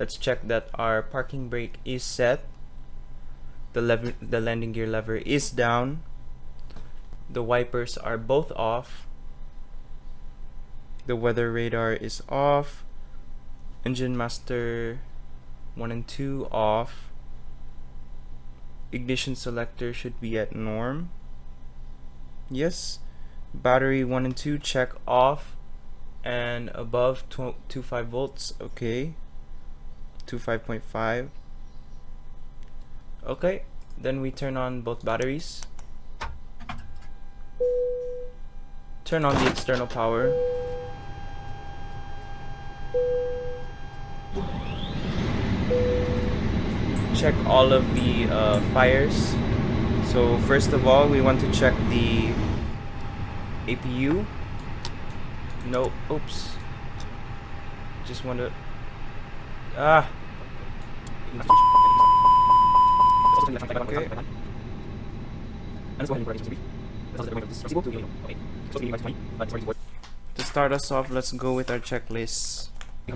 Let's check that our parking brake is set. The landing gear lever is down. The wipers are both off. The weather radar is off. Engine master 1 and 2 off. Ignition selector should be at norm. Yes. Battery 1 and 2 check off. And above 25 volts. Okay. 25.5. Okay. Then we turn on both batteries. Turn on the external power. Check all of the fires. So first of all, we want to check the APU. No, oops. Just want to okay. To start us off, let's go with our checklist. Now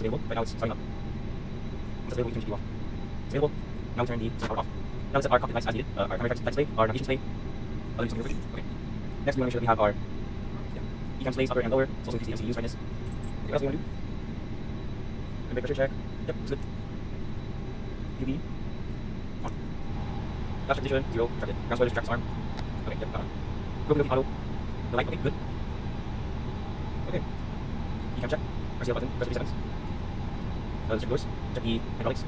turn the power off. Now set our cockpit lights as needed. Our camera flex display, our navigation display. Okay. Next, we want to make sure that we have our ECAM displays upper and lower. So also increase the MCU's brightness. Okay, what else do we want to do? Brake pressure check. Yep, looks good. UV. On. Flash position, 0. Track it. Ground spoilers, track arm. Okay, yep, on. Go auto. The light, okay, good. Okay. ECAM check. RCL button, press 3 seconds. Let's check doors. Check the hydraulics.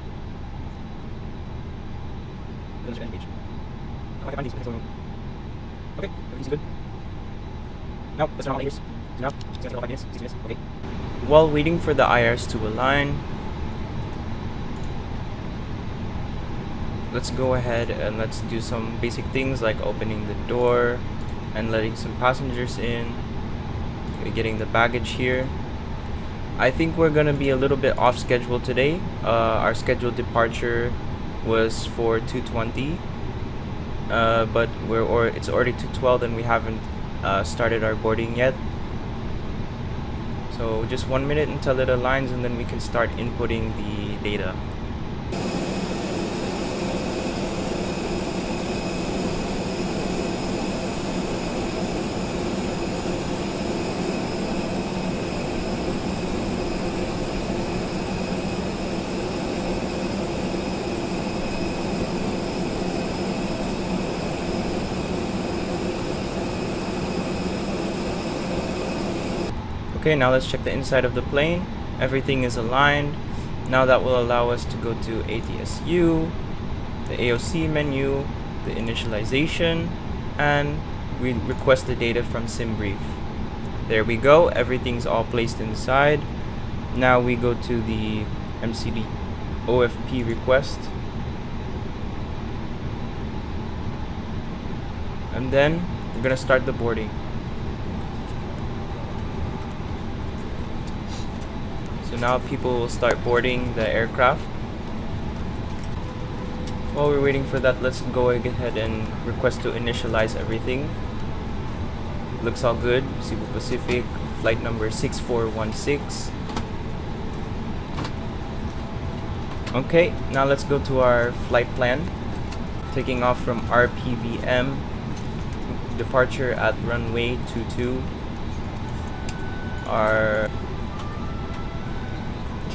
Engage. Okay, everything's good. Now, let's turn on the ears. Now, it's going to take 5 minutes, 6 minutes. Okay. While waiting for the IRs to align, let's go ahead and let's do some basic things like opening the door and letting some passengers in. Okay, getting the baggage here. I think we're going to be a little bit off schedule today. Our scheduled departure was for 2:20, but it's already 2:12 and we haven't started our boarding yet. So just 1 minute until it aligns and then we can start inputting the data. Okay, now let's check the inside of the plane. Everything is aligned. Now that will allow us to go to ATSU, the AOC menu, the initialization, and we request the data from SimBrief. There we go, everything's all placed inside. Now we go to the MCD OFP request. And then we're gonna start the boarding. So now people will start boarding the aircraft. While we're waiting for that, let's go ahead and request to initialize everything. Looks all good. Cebu Pacific, flight number 6416. Okay, now let's go to our flight plan. Taking off from RPVM, departure at runway 22. Our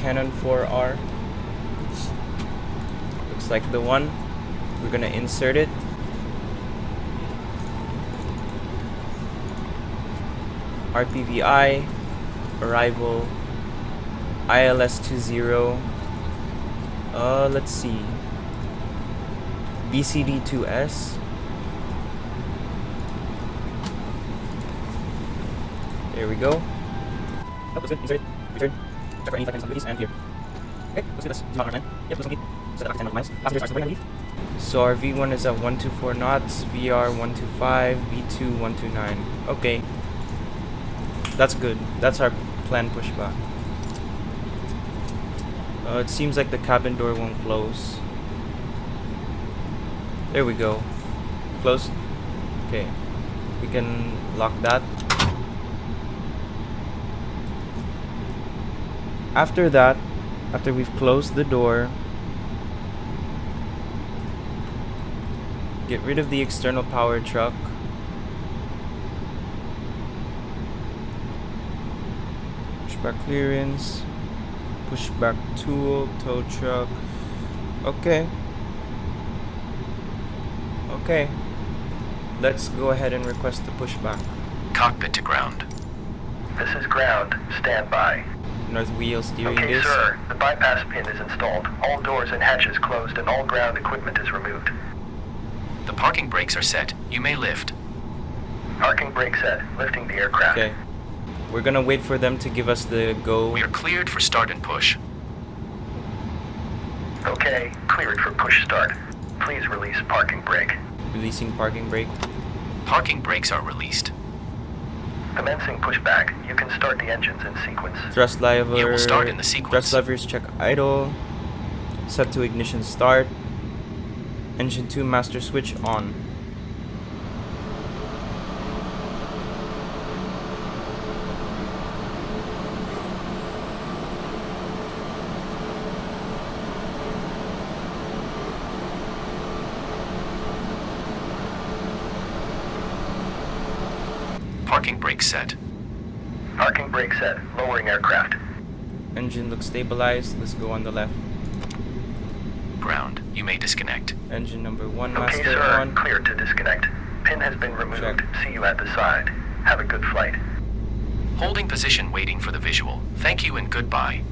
Canon 4R looks like the one. We're gonna insert it. RPVI, arrival, ILS 20. Let's see. BCD2S. There we go. Oh, looks good. Insert it. Return. Check for any flight times and here. Okay, let's do this. Zoom out our plan. Yep, looks good. Set up 10 miles. Passengers are still ready, I believe. So our V1 is at 124 knots, VR 125, V2 129. Okay. That's good. That's our planned pushback. It seems like the cabin door won't close. There we go. Closed. Okay. We can lock that. After that, After we've closed the door, get rid of the external power truck. Pushback clearance, pushback tool, tow truck. Okay. Okay. Let's go ahead and request the pushback. Cockpit to ground. This is ground. Stand by. North wheel steering Okay, disc. sir. The bypass pin is installed. All doors and hatches closed and all ground equipment is removed. The parking brakes are set. You may lift. Parking brake set. Lifting the aircraft. Okay. We're gonna wait for them to give us the go. We are cleared for start and push. Okay. Cleared for push start. Please release parking brake. Releasing parking brake. Parking brakes are released. Commencing pushback. You can start the engines in sequence. Thrust lever. You will start in the sequence. Thrust levers check idle. Set to ignition start. Engine 2 master switch on. Parking brakes set. Parking brake set. Lowering aircraft. Engine looks stabilized. Let's go on the left. Ground. You may disconnect. Engine number 1 Okay, master sir. on. Cleared to disconnect. Pin has been removed. Check. See you at the side. Have a good flight. Holding position waiting for the visual. Thank you and goodbye.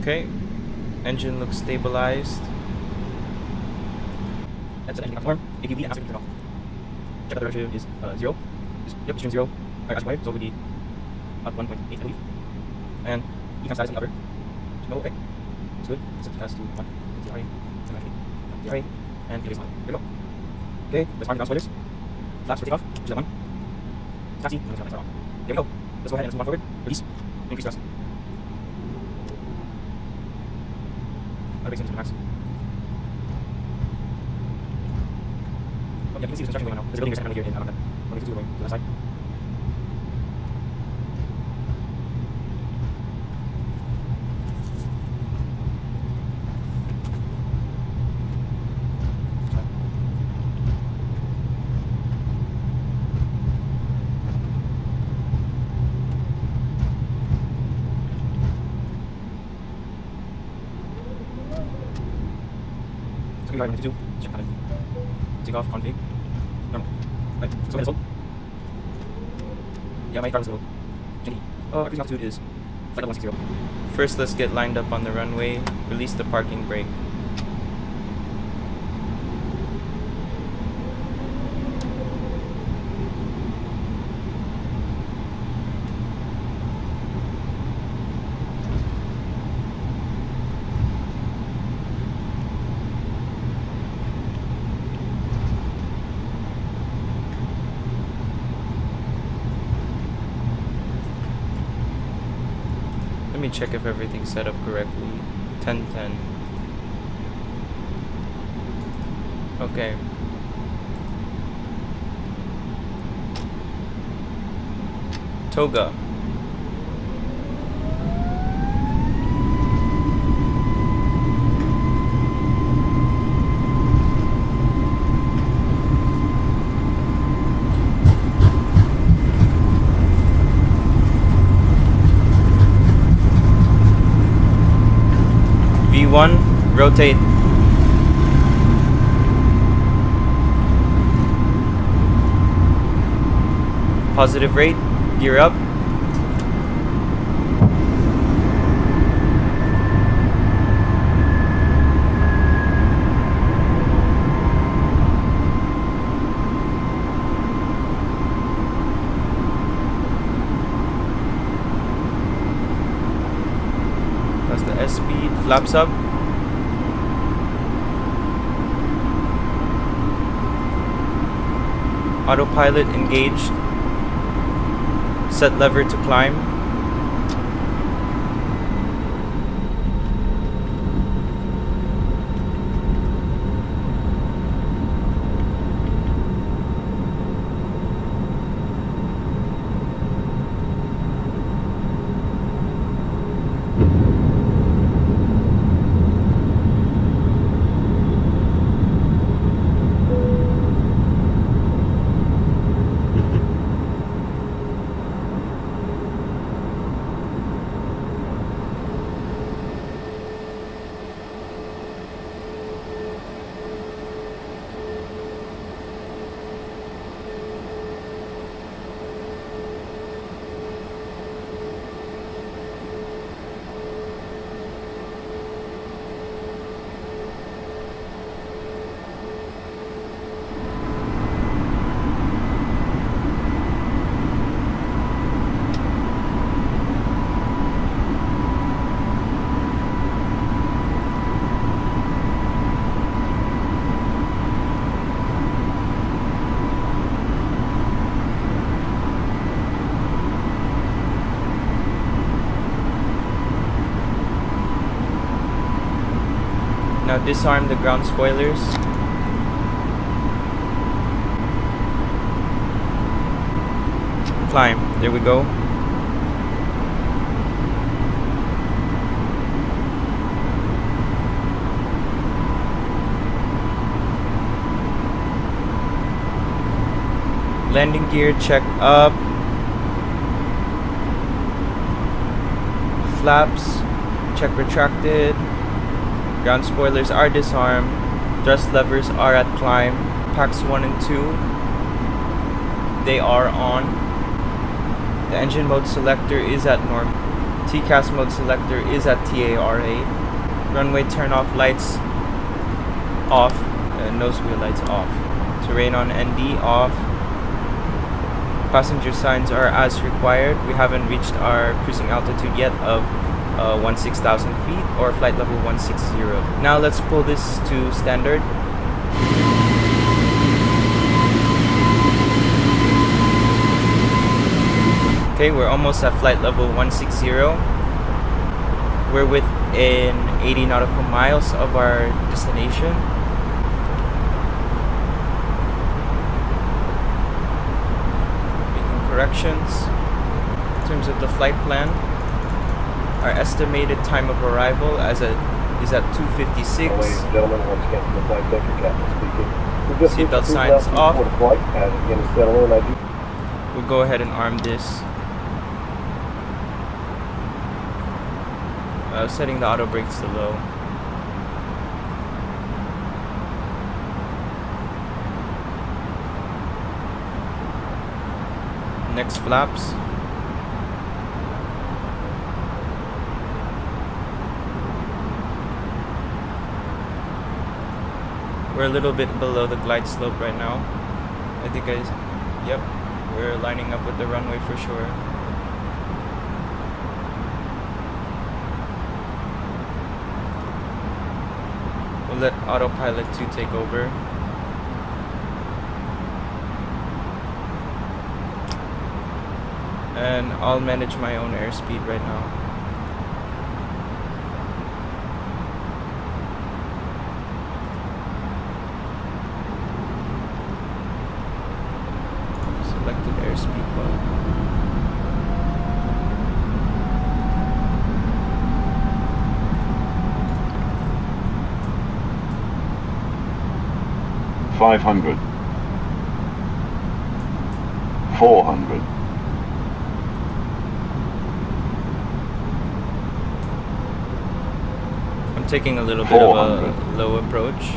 Okay. Engine looks stabilized. That's the engine platform. APV and aspect turn off. Check that the ratio is 0. Yep, stream 0. Aspect wire, so it would be about 1.8, I believe. And you can status in the other. No, okay. It's good. Set the test to 1. DRA. DRA. And it is 1. There we go. Okay, let's mark the ground spoilers. Flaps for takeoff. Choose that one. Taxi. And let's start on. There we go. Let's go ahead and move on forward. Release. Increase thrust. I'll bring it to the max. Oh, yeah, you can see the construction going on now. There's a building here here in that. Okay, so we're going to the side. So we are going to do check cabin. Takeoff config. Normal. Right, so ahead, yeah, my car is low. Jenny. Our cruising altitude is flight level 160. First, let's get lined up on the runway. Release the parking brake. Let me check if everything's set up correctly. 1010. Okay. Toga. V1, rotate. Positive rate, gear up. That's the S speed, flaps up. Autopilot engaged. Set lever to climb. Now disarm the ground spoilers. Climb. There we go. Landing gear check up. Flaps check retracted. Ground spoilers are disarmed. Thrust levers are at climb. Packs 1 and 2, they are on. The engine mode selector is at norm. TCAS mode selector is at TARA. Runway turn off lights off. Nose wheel lights off. Terrain on ND off. Passenger signs are as required. We haven't reached our cruising altitude yet of 16,000 feet or flight level 160. Now let's pull this to standard. Okay, we're almost at flight level 160. We're within 80 nautical miles of our destination. Making corrections in terms of the flight plan. Our estimated time of arrival is at 2:56. Ladies and gentlemen, once again, from the flight deck, your captain speaking. We've just Seatbelt reached the signs altitude off. for the flight. As it begins to settle in, I do. We'll go ahead and arm this. Setting the auto brakes to low. Next flaps. We're a little bit below the glide slope right now. I think yep, we're lining up with the runway for sure. We'll let autopilot 2 take over. And I'll manage my own airspeed right now. Selected airspeed mode. $500, $400, I'm taking a little bit of a 400. low approach.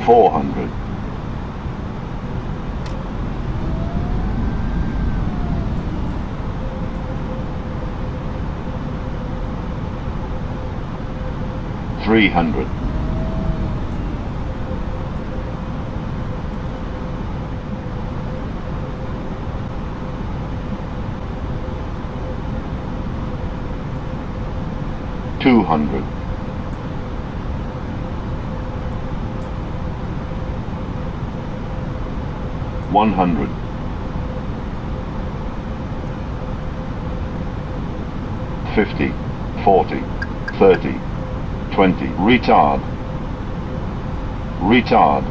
400, 300, 200, 100, 50, 40, 30, 20, retard, retard,